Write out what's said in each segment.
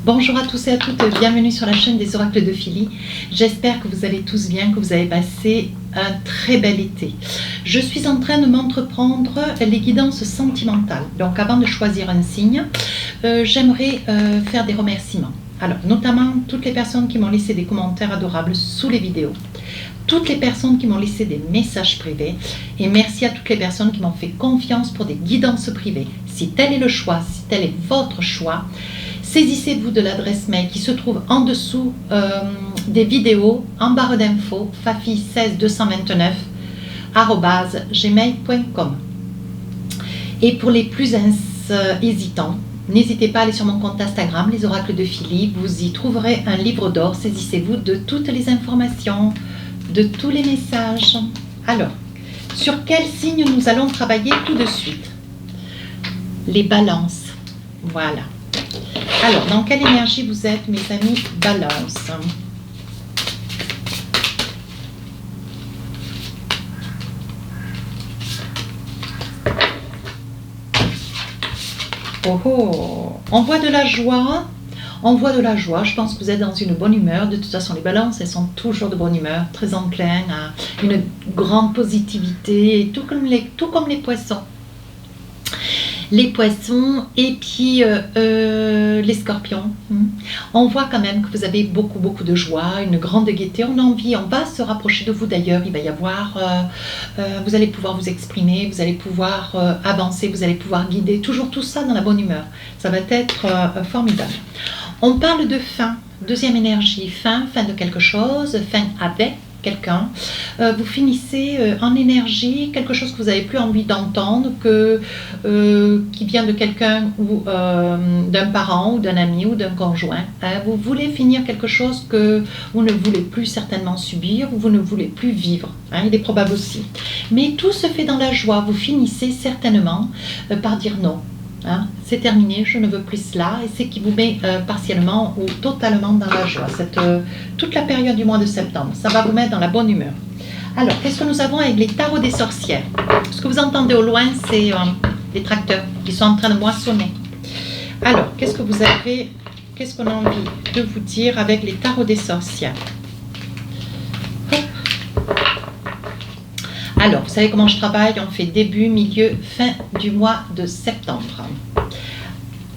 Bonjour à tous et à toutes, bienvenue sur la chaîne des oracles de Philly. J'espère que vous allez tous bien, que vous avez passé un très bel été. Je suis en train de m'entreprendre les guidances sentimentales. Donc avant de choisir un signe, j'aimerais faire des remerciements. Alors notamment toutes les personnes qui m'ont laissé des commentaires adorables sous les vidéos. Toutes les personnes qui m'ont laissé des messages privés et merci à toutes les personnes qui m'ont fait confiance pour des guidances privées. Si tel est le choix, si tel est votre choix, saisissez-vous de l'adresse mail qui se trouve en dessous des vidéos, en barre d'infos, fafi16269@gmail.com. Et pour les plus hésitants, n'hésitez pas à aller sur mon compte Instagram, les oracles de Philly. Vous y trouverez un livre d'or. Saisissez-vous de toutes les informations, de tous les messages. Alors, sur quel signe nous allons travailler tout de suite? Les balances. Voilà. Alors, dans quelle énergie vous êtes, mes amis Balance? Oh oh, on voit de la joie. On voit de la joie, je pense que vous êtes dans une bonne humeur. De toute façon, les balances, elles sont toujours de bonne humeur, très enclins à une grande positivité, tout comme les poissons. Les poissons et puis les scorpions. On voit quand même que vous avez beaucoup de joie, une grande gaieté, on a envie, on va se rapprocher de vous d'ailleurs, il va y avoir, vous allez pouvoir vous exprimer, vous allez pouvoir avancer, vous allez pouvoir guider, toujours tout ça dans la bonne humeur. Ça va être formidable. On parle de fin, deuxième énergie, fin de quelque chose, fin avec quelqu'un, vous finissez en énergie, quelque chose que vous n'avez plus envie d'entendre, qui vient de quelqu'un ou d'un parent ou d'un ami ou d'un conjoint. Vous voulez finir quelque chose que vous ne voulez plus certainement subir ou vous ne voulez plus vivre. Il est probable aussi. Mais tout se fait dans la joie. Vous finissez certainement par dire non. C'est terminé, je ne veux plus cela, et c'est qui vous met partiellement ou totalement dans la joie. Toute la période du mois de septembre, ça va vous mettre dans la bonne humeur. Alors, qu'est-ce que nous avons avec les tarots des sorcières? Ce que vous entendez au loin, c'est les tracteurs qui sont en train de moissonner. Alors, qu'est-ce qu'on a envie de vous dire avec les tarots des sorcières? Alors, vous savez comment je travaille? On fait début, milieu, fin du mois de septembre.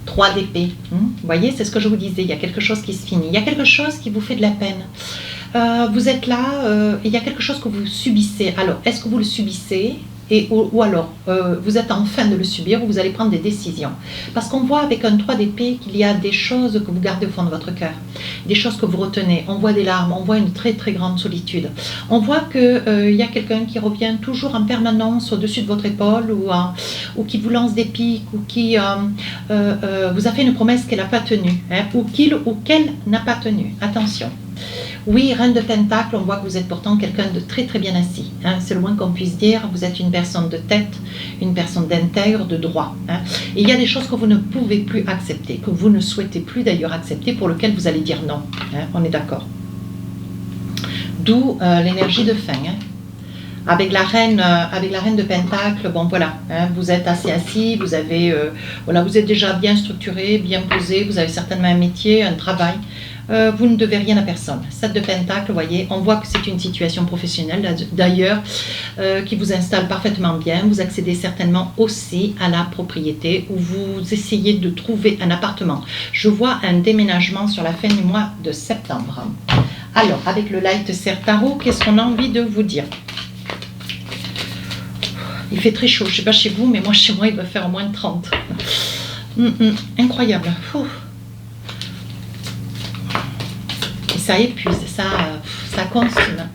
3 d'épée. Vous voyez, c'est ce que je vous disais. Il y a quelque chose qui se finit. Il y a quelque chose qui vous fait de la peine. Vous êtes là et il y a quelque chose que vous subissez. Alors, est-ce que vous le subissez? Ou alors, vous êtes en train de le subir ou vous allez prendre des décisions. Parce qu'on voit avec un 3 d'épée qu'il y a des choses que vous gardez au fond de votre cœur, des choses que vous retenez. On voit des larmes, on voit une très grande solitude. On voit qu'il y a quelqu'un qui revient toujours en permanence au-dessus de votre épaule ou qui vous lance des pics ou qui vous a fait une promesse qu'elle n'a pas tenue, ou qu'il ou qu'elle n'a pas tenue. Attention. Oui, reine de pentacle, on voit que vous êtes pourtant quelqu'un de très bien assis. C'est le moins qu'on puisse dire. Vous êtes une personne de tête, une personne d'intègre, de droit. Et il y a des choses que vous ne pouvez plus accepter, que vous ne souhaitez plus d'ailleurs accepter, pour lesquelles vous allez dire non. On est d'accord. D'où l'énergie de fin. Avec la reine de pentacle, bon voilà, vous êtes assez assis, vous avez, vous êtes déjà bien structuré, bien posé, vous avez certainement un métier, un travail. Vous ne devez rien à personne. 7 de pentacle, vous voyez, on voit que c'est une situation professionnelle d'ailleurs qui vous installe parfaitement bien. Vous accédez certainement aussi à la propriété ou vous essayez de trouver un appartement. Je vois un déménagement sur la fin du mois de septembre. Alors, avec le Light Serre Tarot, qu'est-ce qu'on a envie de vous dire? Il fait très chaud, je ne sais pas chez vous, mais moi chez moi il va faire au moins 30. Incroyable. Et ça épuise, ça consume.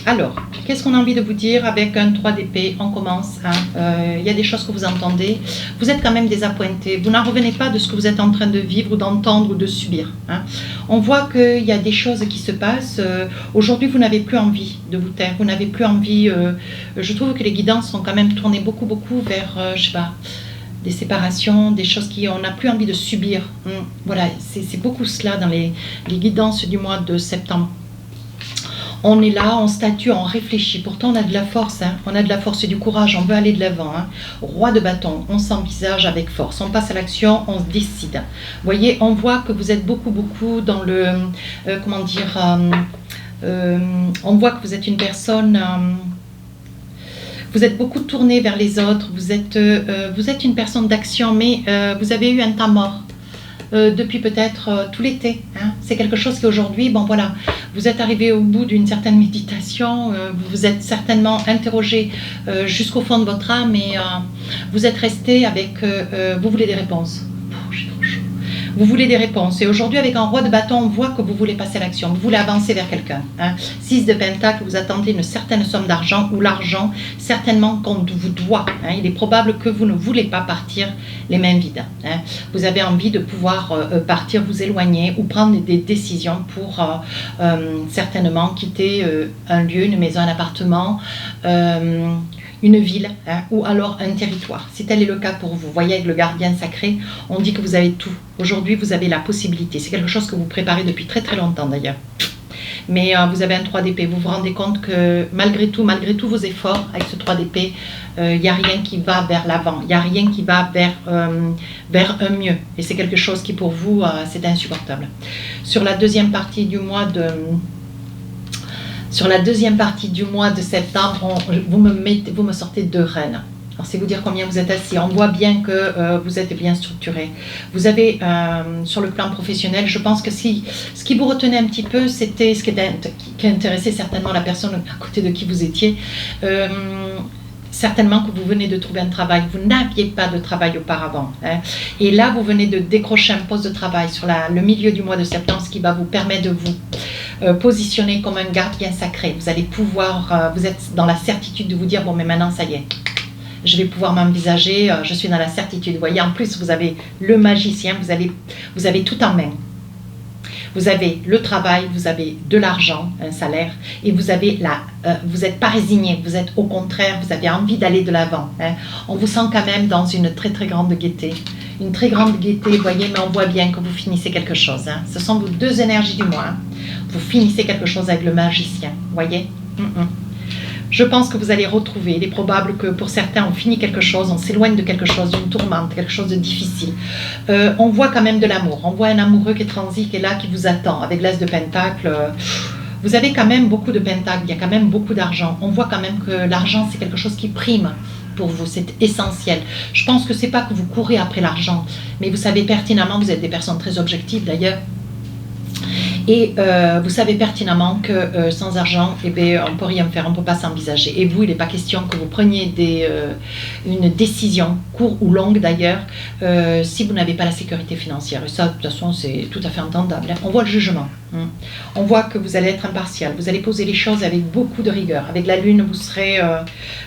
Alors, qu'est-ce qu'on a envie de vous dire avec un 3 d'épée? On commence. Il y a des choses que vous entendez. Vous êtes quand même désappointé. Vous n'en revenez pas de ce que vous êtes en train de vivre ou d'entendre ou de subir. On voit qu'il y a des choses qui se passent. Aujourd'hui, vous n'avez plus envie de vous taire. Vous n'avez plus envie... je trouve que les guidances sont quand même tournées beaucoup vers, je sais pas, des séparations, des choses qu'on n'a plus envie de subir. Voilà, c'est beaucoup cela dans les guidances du mois de septembre. On est là, on statue, on réfléchit. Pourtant, on a de la force, hein. On a de la force et du courage, on veut aller de l'avant, hein. Roi de bâton, on s'envisage avec force, on passe à l'action, on se décide. Vous voyez, on voit que vous êtes beaucoup dans le... comment dire... on voit que vous êtes une personne... vous êtes beaucoup tourné vers les autres, vous êtes une personne d'action, mais vous avez eu un temps mort. Depuis peut-être tout l'été. Hein. C'est quelque chose qui aujourd'hui, bon voilà, vous êtes arrivé au bout d'une certaine méditation, vous vous êtes certainement interrogé jusqu'au fond de votre âme et vous êtes resté avec, vous voulez des réponses. J'ai trop chaud. Vous voulez des réponses. Et aujourd'hui, avec un roi de bâton, on voit que vous voulez passer à l'action. Vous voulez avancer vers quelqu'un. Hein. 6 de Pentacle, vous attendez une certaine somme d'argent ou l'argent, certainement qu'on vous doit. Hein. Il est probable que vous ne voulez pas partir les mains vides. Hein. Vous avez envie de pouvoir partir, vous éloigner ou prendre des décisions pour certainement quitter un lieu, une maison, un appartement, une ville, hein, ou alors un territoire. Si tel est le cas pour vous, voyez avec le gardien sacré, on dit que vous avez tout. Aujourd'hui, vous avez la possibilité. C'est quelque chose que vous préparez depuis très longtemps d'ailleurs. Mais vous avez un 3 d'épée. Vous vous rendez compte que malgré tous vos efforts avec ce 3 d'épée, il n'y a rien qui va vers l'avant. Il n'y a rien qui va vers un mieux. Et c'est quelque chose qui pour vous, c'est insupportable. Sur la deuxième partie du mois de... septembre, vous me sortez 2 reines. Alors, c'est vous dire combien vous êtes assis. On voit bien que vous êtes bien structuré. Vous avez, sur le plan professionnel, je pense que ce qui vous retenait un petit peu, c'était ce qui intéressait certainement la personne à côté de qui vous étiez. Certainement que vous venez de trouver un travail, vous n'aviez pas de travail auparavant. Hein. Et là, vous venez de décrocher un poste de travail sur le milieu du mois de septembre, ce qui va vous permettre de vous positionner comme un gardien sacré. Vous allez pouvoir, vous êtes dans la certitude de vous dire, bon, mais maintenant, ça y est, je vais pouvoir m'envisager, je suis dans la certitude. Vous voyez, en plus, vous avez le magicien, vous avez tout en main. Vous avez le travail, vous avez de l'argent, un salaire, et vous n'êtes pas résigné, vous êtes au contraire, vous avez envie d'aller de l'avant. Hein. On vous sent quand même dans une très grande gaieté. Une très grande gaieté, vous voyez, mais on voit bien que vous finissez quelque chose. Hein. Ce sont vos 2 énergies du mois. Hein. Vous finissez quelque chose avec le magicien, vous voyez. Je pense que vous allez retrouver, il est probable que pour certains on finit quelque chose, on s'éloigne de quelque chose, d'une tourmente, quelque chose de difficile. On voit quand même de l'amour, on voit un amoureux qui est transi, qui est là, qui vous attend, avec l'As de Pentacle. Vous avez quand même beaucoup de pentacles, il y a quand même beaucoup d'argent. On voit quand même que l'argent c'est quelque chose qui prime pour vous, c'est essentiel. Je pense que c'est pas que vous courez après l'argent, mais vous savez pertinemment, vous êtes des personnes très objectives d'ailleurs, et vous savez pertinemment que sans argent, eh bien, on ne peut rien faire, on ne peut pas s'envisager. Et vous, il n'est pas question que vous preniez une décision, courte ou longue d'ailleurs, si vous n'avez pas la sécurité financière. Et ça, de toute façon, c'est tout à fait entendable. Hein. On voit le jugement. Hein. On voit que vous allez être impartial. Vous allez poser les choses avec beaucoup de rigueur. Avec la lune, vous serez...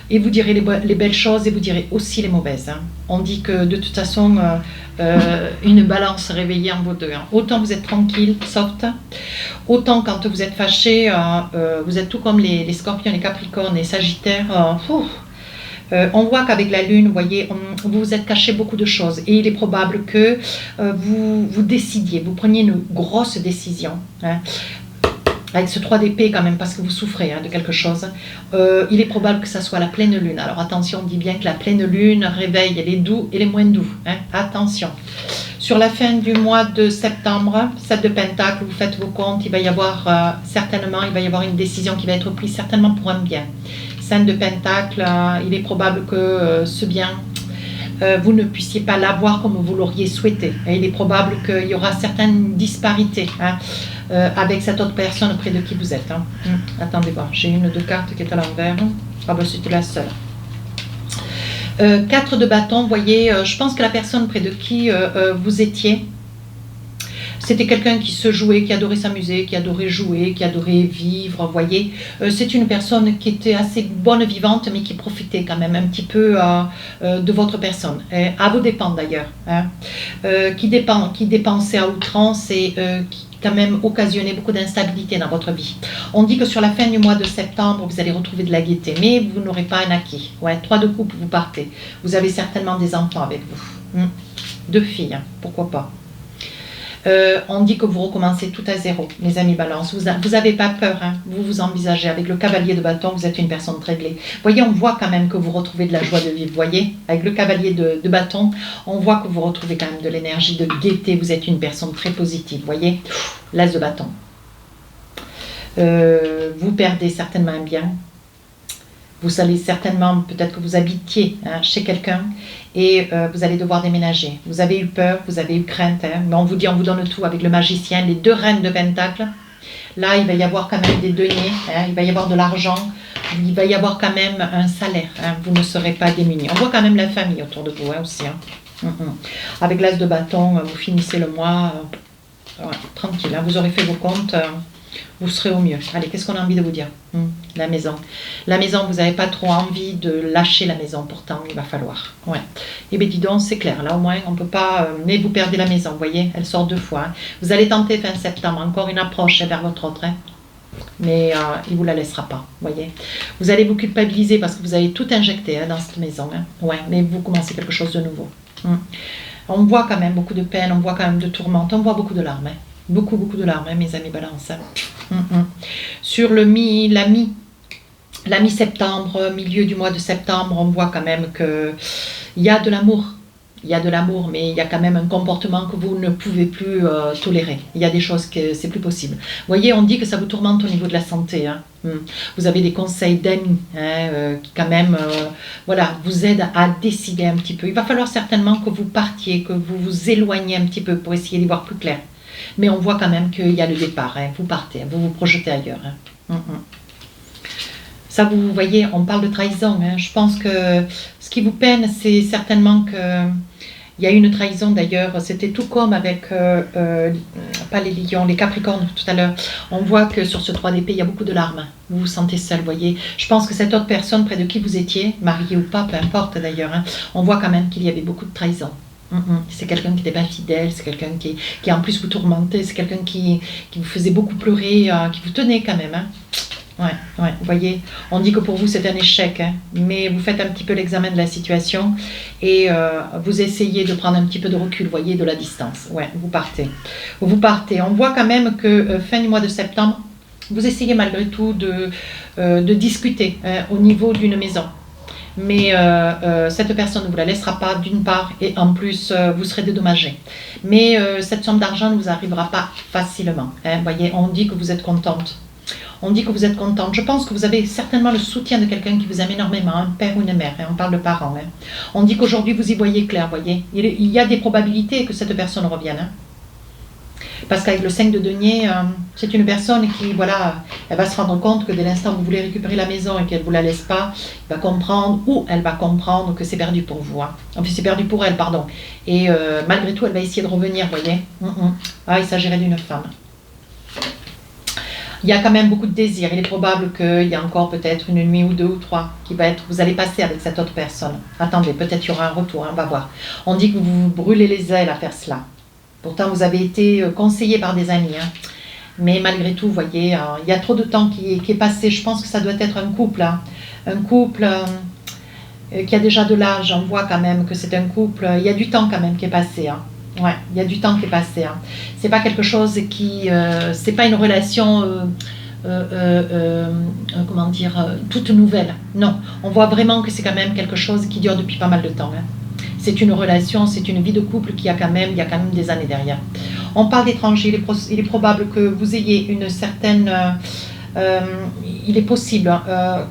et vous direz les belles choses et vous direz aussi les mauvaises. Hein. On dit que de toute façon, une balance réveillée en vaut 2. Hein. Autant vous êtes tranquille, soft, autant quand vous êtes fâché, vous êtes tout comme les scorpions, les capricornes, les sagittaires. On voit qu'avec la lune, vous voyez, vous vous êtes caché beaucoup de choses et il est probable que vous décidiez, vous preniez une grosse décision. Hein. Avec ce 3 d'épée quand même, parce que vous souffrez hein, de quelque chose, il est probable que ça soit la pleine lune. Alors attention, on dit bien que la pleine lune réveille les doux et les moins doux. Hein. Attention. Sur la fin du mois de septembre, 7 de Pentacle, vous faites vos comptes, il va y avoir une décision qui va être prise certainement pour un bien. 5 de Pentacle, il est probable que ce bien, vous ne puissiez pas l'avoir comme vous l'auriez souhaité. Et il est probable qu'il y aura certaines disparités hein, avec cette autre personne près de qui vous êtes. Hein. Attendez voir, j'ai une de cartes qui est à l'envers. Ah ben c'était la seule. 4 de bâton, vous voyez, je pense que la personne près de qui vous étiez, c'était quelqu'un qui se jouait, qui adorait s'amuser, qui adorait jouer, qui adorait vivre, vous voyez. C'est une personne qui était assez bonne vivante, mais qui profitait quand même un petit peu de votre personne. À vos dépens d'ailleurs. Hein. Qui dépensait à outrance et qui quand même occasionnait beaucoup d'instabilité dans votre vie. On dit que sur la fin du mois de septembre, vous allez retrouver de la gaieté, mais vous n'aurez pas un acquis. Ouais, 3 de coupe, vous partez. Vous avez certainement des enfants avec vous. 2 filles, hein, pourquoi pas. On dit que vous recommencez tout à zéro, mes amis balance. Vous n'avez pas peur, hein. Vous vous envisagez. Avec le cavalier de bâton, vous êtes une personne très réglée. Vous voyez, on voit quand même que vous retrouvez de la joie de vivre. Vous voyez, avec le cavalier de bâton, on voit que vous retrouvez quand même de l'énergie, de gaieté. Vous êtes une personne très positive. Vous voyez, l'as de bâton. Vous perdez certainement un bien. Vous allez certainement, peut-être que vous habitiez chez quelqu'un et vous allez devoir déménager. Vous avez eu peur, vous avez eu crainte, hein, mais on vous dit, on vous donne tout avec le magicien, les 2 reines de pentacles. Là, il va y avoir quand même des deniers, hein, il va y avoir de l'argent, il va y avoir quand même un salaire. Hein, vous ne serez pas démunis. On voit quand même la famille autour de vous aussi. Hein. Avec l'as de bâton, vous finissez le mois tranquille. Hein, vous aurez fait vos comptes. Vous serez au mieux. Allez, qu'est-ce qu'on a envie de vous dire? La maison. La maison, vous n'avez pas trop envie de lâcher la maison, pourtant, il va falloir. Ouais. Et bien, dis donc, c'est clair. Là, au moins, on ne peut pas... mais vous perdez la maison, vous voyez, elle sort 2 fois. Hein. Vous allez tenter fin septembre, encore une approche vers votre autre. Hein. Mais il ne vous la laissera pas, vous voyez. Vous allez vous culpabiliser parce que vous avez tout injecté dans cette maison. Hein. Ouais, mais vous commencez quelque chose de nouveau. On voit quand même beaucoup de peine, on voit quand même de tourmente, on voit beaucoup de larmes. Hein. Beaucoup de larmes, hein, mes amis balance. Sur la mi-septembre, milieu du mois de septembre, on voit quand même qu'il y a de l'amour. Il y a de l'amour, mais il y a quand même un comportement que vous ne pouvez plus tolérer. Il y a des choses que c'est plus possible. Vous voyez, on dit que ça vous tourmente au niveau de la santé. Hein. Vous avez des conseils d'amis qui quand même voilà, vous aident à décider un petit peu. Il va falloir certainement que vous partiez, que vous vous éloigniez un petit peu pour essayer d'y voir plus clair. Mais on voit quand même qu'il y a le départ, hein. Vous partez, vous vous projetez ailleurs. Hein. Ça, vous voyez, on parle de trahison. Hein. Je pense que ce qui vous peine, c'est certainement qu'il y a eu une trahison d'ailleurs. C'était tout comme avec, pas les lions, les capricornes tout à l'heure. On voit que sur ce 3 d'épée, il y a beaucoup de larmes. Vous vous sentez seul, vous voyez. Je pense que cette autre personne près de qui vous étiez, marié ou pas, peu importe d'ailleurs, hein, on voit quand même qu'il y avait beaucoup de trahison. C'est quelqu'un qui n'était pas fidèle, c'est quelqu'un qui en plus vous tourmentait, c'est quelqu'un qui vous faisait beaucoup pleurer, qui vous tenait quand même. Hein. Ouais, vous voyez, on dit que pour vous c'est un échec, hein, mais vous faites un petit peu l'examen de la situation et vous essayez de prendre un petit peu de recul, vous voyez, de la distance. Ouais, vous partez. On voit quand même que fin du mois de septembre, vous essayez malgré tout de discuter au niveau d'une maison. Mais cette personne ne vous la laissera pas d'une part et en plus vous serez dédommagé. Mais cette somme d'argent ne vous arrivera pas facilement. Hein, voyez, on dit que vous êtes contente. On dit que vous êtes contente. Je pense que vous avez certainement le soutien de quelqu'un qui vous aime énormément, un père ou une mère. Hein, on parle de parents. Hein. On dit qu'aujourd'hui vous y voyez clair. Voyez, il y a des probabilités que cette personne revienne. Hein. Parce qu'avec le 5 de denier, c'est une personne qui, voilà, elle va se rendre compte que dès l'instant où vous voulez récupérer la maison et qu'elle ne vous la laisse pas, elle va comprendre que c'est perdu pour vous. Hein. Enfin, c'est perdu pour elle, pardon. Et malgré tout, elle va essayer de revenir, vous voyez. Ah, il s'agirait d'une femme. Il y a quand même beaucoup de désir. Il est probable qu'il y a encore peut-être une nuit ou 2 ou 3 qui va être, vous allez passer avec cette autre personne. Attendez, peut-être il y aura un retour, hein, on va voir. On dit que vous vous brûlez les ailes à faire cela. Pourtant, vous avez été conseillé par des amis. Hein. Mais malgré tout, vous voyez, il y a trop de temps qui est passé. Je pense que ça doit être un couple. Hein. Un couple qui a déjà de l'âge. On voit quand même que c'est un couple. Il y a du temps quand même qui est passé. Hein. Ouais, il y a du temps qui est passé. Hein. C'est pas quelque chose qui... c'est pas une relation... comment dire, toute nouvelle. Non, on voit vraiment que c'est quand même quelque chose qui dure depuis pas mal de temps. Hein. C'est une relation, c'est une vie de couple il y a quand même des années derrière. On parle d'étrangers, il est probable que vous ayez une certaine... il est possible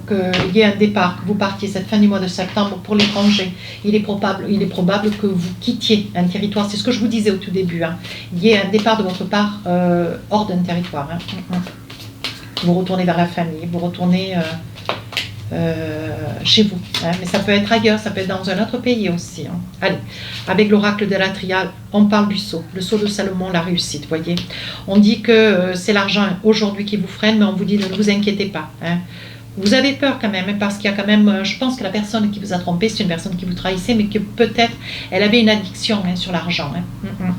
qu'il y ait un départ, que vous partiez cette fin du mois de septembre pour l'étranger. Il est probable que vous quittiez un territoire, c'est ce que je vous disais au tout début. Hein. Il y ait un départ de votre part hors d'un territoire. Hein. Vous retournez vers la famille, vous retournez... chez vous, hein. Mais ça peut être ailleurs, ça peut être dans un autre pays aussi. Hein. Allez, avec l'oracle de la triade, on parle du sceau, le sceau de Salomon, la réussite, voyez. On dit que c'est l'argent aujourd'hui qui vous freine, mais on vous dit ne vous inquiétez pas. Hein. Vous avez peur quand même, hein, parce qu'il y a quand même, je pense que la personne qui vous a trompé, c'est une personne qui vous trahissait, mais que peut-être elle avait une addiction hein, sur l'argent. Hein.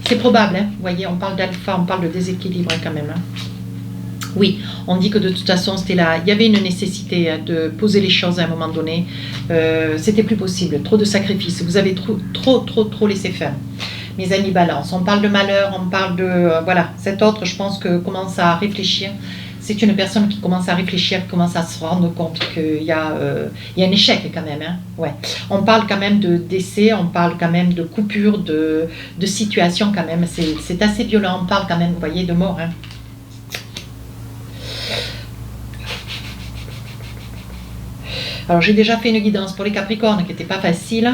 C'est probable, hein. Vous voyez, on parle d'alpha, on parle de déséquilibre hein, quand même. Hein. Oui, on dit que de toute façon, c'était là. Il y avait une nécessité de poser les choses à un moment donné. C'était plus possible. Trop de sacrifices. Vous avez trop laissé faire. mes amis balance. On parle de malheur, on parle de... voilà, cet autre, je pense que commence à réfléchir. C'est une personne qui commence à réfléchir, qui commence à se rendre compte qu'il y a un échec quand même. Hein. Ouais. On parle quand même de décès, on parle quand même de coupure, de situation quand même. C'est assez violent, on parle quand même, vous voyez, de mort. Hein. Alors j'ai déjà fait une guidance pour les Capricornes qui n'était pas facile.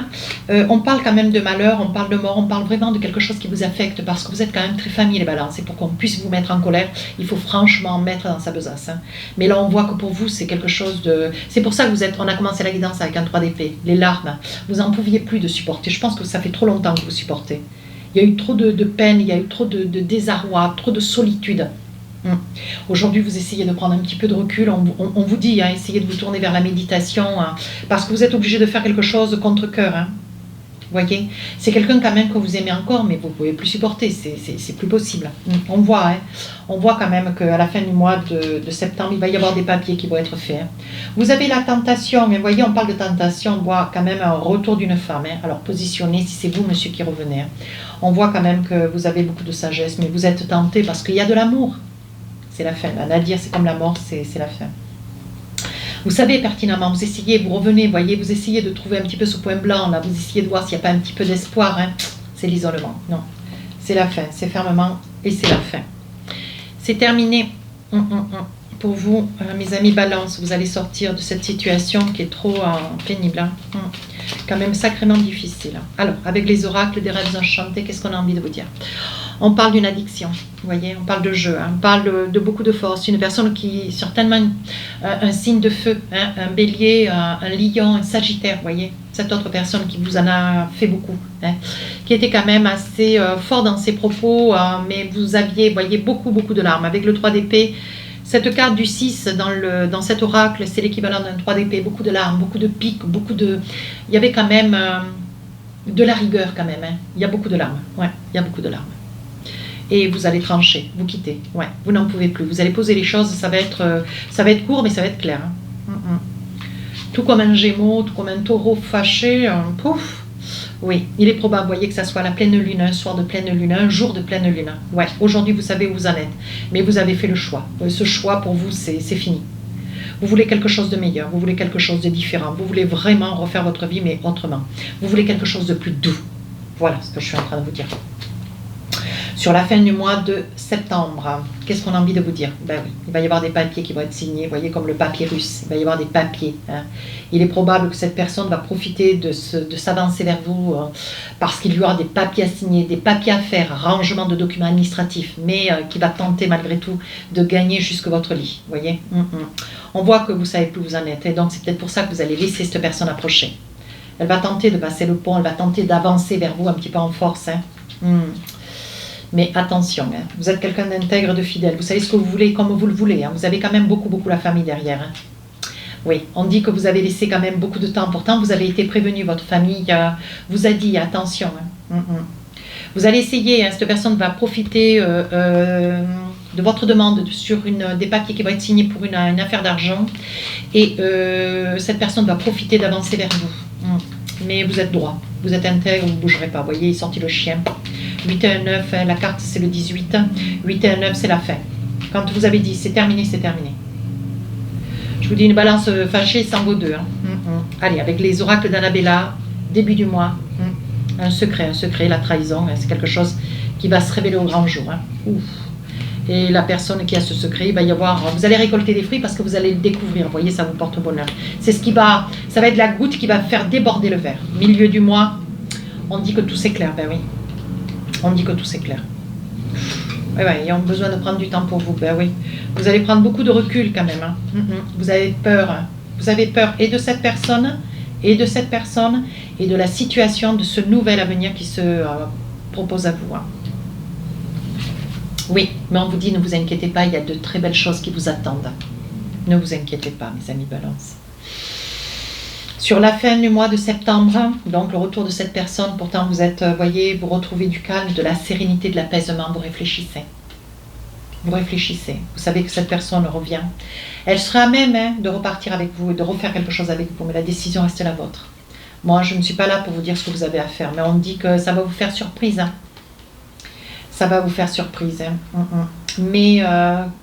On parle quand même de malheur, on parle de mort, on parle vraiment de quelque chose qui vous affecte parce que vous êtes quand même très famille les balances. Et pour qu'on puisse vous mettre en colère, il faut franchement mettre dans sa besace. Hein. Mais là on voit que pour vous c'est quelque chose de... C'est pour ça que vous êtes... On a commencé la guidance avec un 3 d'épée, les larmes. Vous n'en pouviez plus de supporter. Je pense que ça fait trop longtemps que vous supportez. Il y a eu trop de peine, il y a eu trop de désarroi, trop de solitude. Aujourd'hui, vous essayez de prendre un petit peu de recul. On vous dit, hein, essayez de vous tourner vers la méditation, hein, parce que vous êtes obligé de faire quelque chose contre cœur. Hein. Vous voyez, c'est quelqu'un quand même que vous aimez encore, mais vous ne pouvez plus supporter. C'est plus possible. On voit, hein, on voit quand même qu'à la fin du mois de septembre, il va y avoir des papiers qui vont être faits. Hein. Vous avez la tentation, mais vous voyez, on parle de tentation, on voit quand même un retour d'une femme. Hein. Alors positionnez, si c'est vous, monsieur, qui revenez. Hein. On voit quand même que vous avez beaucoup de sagesse, mais vous êtes tenté parce qu'il y a de l'amour. C'est la fin. Là, Nadir, c'est comme la mort, c'est la fin. Vous savez pertinemment, vous essayez, vous revenez, vous voyez, vous essayez de trouver un petit peu ce point blanc, là, vous essayez de voir s'il n'y a pas un petit peu d'espoir. Hein. C'est l'isolement. Non, c'est la fin, c'est fermement et c'est la fin. C'est terminé. Pour vous, mes amis balance, vous allez sortir de cette situation qui est trop pénible. Hein. Quand même sacrément difficile. Alors, avec les oracles des rêves enchantés, qu'est-ce qu'on a envie de vous dire? On parle d'une addiction, vous voyez, on parle de jeu, hein, on parle de beaucoup de force. Une personne qui, certainement, un signe de feu, hein, un bélier, un lion, un sagittaire, vous voyez, cette autre personne qui vous en a fait beaucoup, hein, qui était quand même assez fort dans ses propos, mais vous aviez, vous voyez, beaucoup de larmes. Avec le 3 d'épée, cette carte du 6 dans cet oracle, c'est l'équivalent d'un 3 d'épée, beaucoup de larmes, beaucoup de pics, il y avait quand même de la rigueur quand même, hein. Il y a beaucoup de larmes, ouais, il y a beaucoup de larmes. Et vous allez trancher, vous quittez, ouais, vous n'en pouvez plus. Vous allez poser les choses, ça va être court, mais ça va être clair. Hein. Tout comme un Gémeaux, tout comme un Taureau fâché, pouf. Oui, il est probable, vous voyez, que ça soit la pleine lune, un soir de pleine lune, un jour de pleine lune. Ouais, aujourd'hui, vous savez où vous en êtes, mais vous avez fait le choix. Ce choix, pour vous, c'est fini. Vous voulez quelque chose de meilleur, vous voulez quelque chose de différent, vous voulez vraiment refaire votre vie, mais autrement. Vous voulez quelque chose de plus doux. Voilà ce que je suis en train de vous dire. Sur la fin du mois de septembre, qu'est-ce qu'on a envie de vous dire? Ben oui, il va y avoir des papiers qui vont être signés, vous voyez, comme le papyrus, il va y avoir des papiers. Hein. Il est probable que cette personne va profiter de s'avancer vers vous parce qu'il y aura des papiers à signer, des papiers à faire, rangement de documents administratifs, mais qui va tenter malgré tout de gagner jusque votre lit, vous voyez. On voit que vous savez plus où vous en êtes, et donc c'est peut-être pour ça que vous allez laisser cette personne approcher. Elle va tenter de passer le pont, elle va tenter d'avancer vers vous un petit peu en force. Hein. Mais attention, hein, vous êtes quelqu'un d'intègre, de fidèle, vous savez ce que vous voulez comme vous le voulez, hein, vous avez quand même beaucoup la famille derrière. Hein. Oui, on dit que vous avez laissé quand même beaucoup de temps, pourtant vous avez été prévenu, votre famille vous a dit attention. Hein. Vous allez essayer, hein, cette personne va profiter de votre demande sur des papiers qui vont être signés pour une affaire d'argent, et cette personne va profiter d'avancer vers vous. Mais vous êtes droit, vous êtes intègre, vous ne bougerez pas, vous voyez, il est sorti le chien. 8 et 1, 9, la carte c'est le 18, 8 et 1, 9 c'est la fin. Quand vous avez dit c'est terminé, c'est terminé. Je vous dis une balance fâchée, ça en vaut deux. Hein. Allez, avec les oracles d'Annabella, début du mois, un secret, la trahison, hein, c'est quelque chose qui va se révéler au grand jour. Hein. Ouf. Et la personne qui a ce secret, il va y avoir, vous allez récolter des fruits parce que vous allez le découvrir, vous voyez, ça vous porte bonheur. C'est ça va être la goutte qui va faire déborder le verre. Milieu du mois, on dit que tout c'est clair, ben oui. On dit que tout c'est clair. Oui, ils ont besoin de prendre du temps pour vous. Ben oui. Vous allez prendre beaucoup de recul quand même. Hein. Vous avez peur. Hein. Vous avez peur et de cette personne, et de la situation, de ce nouvel avenir qui se propose à vous. Hein. Oui, mais on vous dit, ne vous inquiétez pas, il y a de très belles choses qui vous attendent. Ne vous inquiétez pas, mes amis balance. Sur la fin du mois de septembre, donc le retour de cette personne, pourtant vous êtes, voyez, vous retrouvez du calme, de la sérénité, de l'apaisement, vous réfléchissez. Vous réfléchissez, vous savez que cette personne revient. Elle sera à même de repartir avec vous et de refaire quelque chose avec vous, mais la décision reste la vôtre. Moi, je ne suis pas là pour vous dire ce que vous avez à faire, mais on dit que ça va vous faire surprise. Hein. Ça va vous faire surprise. Hein. Mais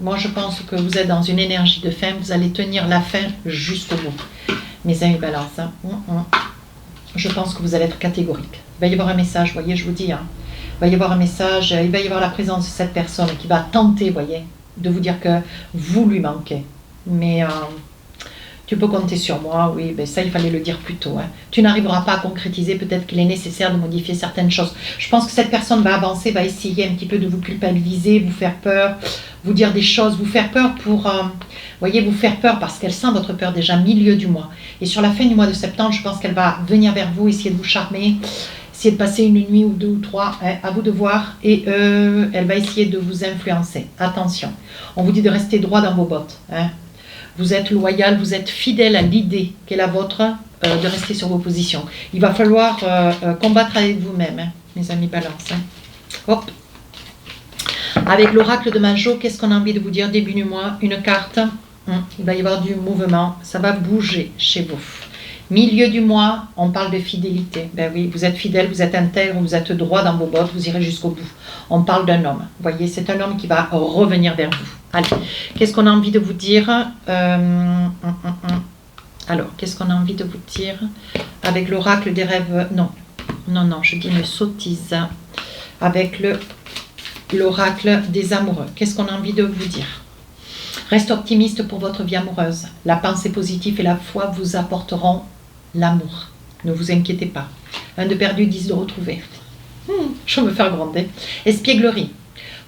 moi, je pense que vous êtes dans une énergie de fin. Vous allez tenir la fin jusqu'au bout. Mes amis balance. Hein. Je pense que vous allez être catégorique. Il va y avoir un message, voyez, je vous dis. Hein. Il va y avoir un message, il va y avoir la présence de cette personne qui va tenter, voyez, de vous dire que vous lui manquez. Mais tu peux compter sur moi, oui, ben ça il fallait le dire plus tôt. Hein. Tu n'arriveras pas à concrétiser, peut-être qu'il est nécessaire de modifier certaines choses. Je pense que cette personne va avancer, va essayer un petit peu de vous culpabiliser, vous faire peur, vous dire des choses, vous faire peur pour, voyez, vous faire peur parce qu'elle sent votre peur déjà milieu du mois. Et sur la fin du mois de septembre, je pense qu'elle va venir vers vous, essayer de vous charmer, essayer de passer une nuit ou 2 ou 3, hein, à vous de voir, et elle va essayer de vous influencer. Attention, on vous dit de rester droit dans vos bottes. Hein. Vous êtes loyal, vous êtes fidèle à l'idée qu'est la vôtre de rester sur vos positions. Il va falloir combattre avec vous-même, hein, mes amis balance. Hein. Hop. Avec l'oracle de Majo, qu'est-ce qu'on a envie de vous dire début du mois? Une carte, il va y avoir du mouvement, ça va bouger chez vous. Milieu du mois, on parle de fidélité. Ben oui, vous êtes fidèle, vous êtes intègre, vous êtes droit dans vos bottes, vous irez jusqu'au bout. On parle d'un homme. Vous voyez, c'est un homme qui va revenir vers vous. Allez, qu'est-ce qu'on a envie de vous dire? Alors, qu'est-ce qu'on a envie de vous dire avec l'oracle des rêves? Non, je dis une sottise. Avec l'oracle des amoureux, qu'est-ce qu'on a envie de vous dire? Reste optimiste pour votre vie amoureuse. La pensée positive et la foi vous apporteront l'amour. Ne vous inquiétez pas. 1 de perdu, 10 de retrouvé. Je vais me faire gronder. Espièglerie.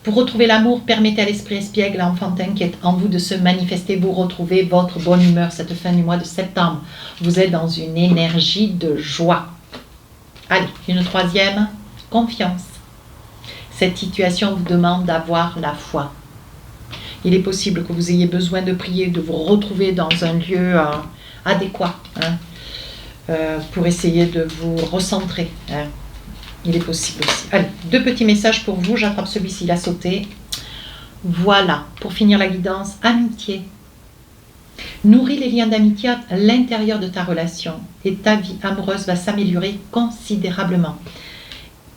Pour retrouver l'amour, permettez à l'esprit espiègle, enfantin qui est en vous de se manifester. Vous retrouvez votre bonne humeur cette fin du mois de septembre. Vous êtes dans une énergie de joie. Allez, une troisième, confiance. Cette situation vous demande d'avoir la foi. Il est possible que vous ayez besoin de prier, de vous retrouver dans un lieu adéquat, hein, pour essayer de vous recentrer. Hein. Il est possible aussi. Allez, 2 petits messages pour vous. J'attrape celui-ci, il a sauté. Voilà, pour finir la guidance, amitié. Nourris les liens d'amitié à l'intérieur de ta relation et ta vie amoureuse va s'améliorer considérablement.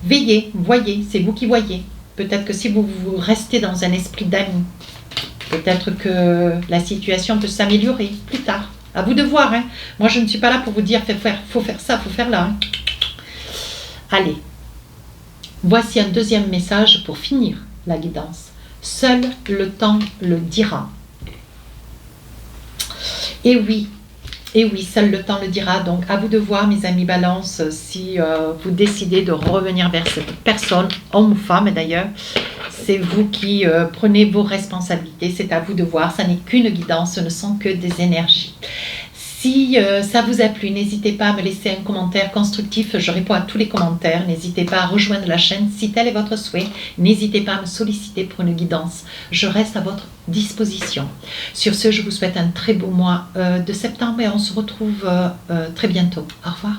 Veillez, voyez, c'est vous qui voyez. Peut-être que si vous restez dans un esprit d'amis, peut-être que la situation peut s'améliorer plus tard. À vous de voir. Hein. Moi, je ne suis pas là pour vous dire faut faire ça, faut faire là. Hein. Allez. Voici un deuxième message pour finir la guidance. Seul le temps le dira. Et oui, seul le temps le dira. Donc, à vous de voir, mes amis balance, si vous décidez de revenir vers cette personne, homme ou femme d'ailleurs. C'est vous qui prenez vos responsabilités. C'est à vous de voir. Ça n'est qu'une guidance, ce ne sont que des énergies. Si ça vous a plu, n'hésitez pas à me laisser un commentaire constructif. Je réponds à tous les commentaires. N'hésitez pas à rejoindre la chaîne si tel est votre souhait. N'hésitez pas à me solliciter pour une guidance. Je reste à votre disposition. Sur ce, je vous souhaite un très beau mois de septembre et on se retrouve très bientôt. Au revoir.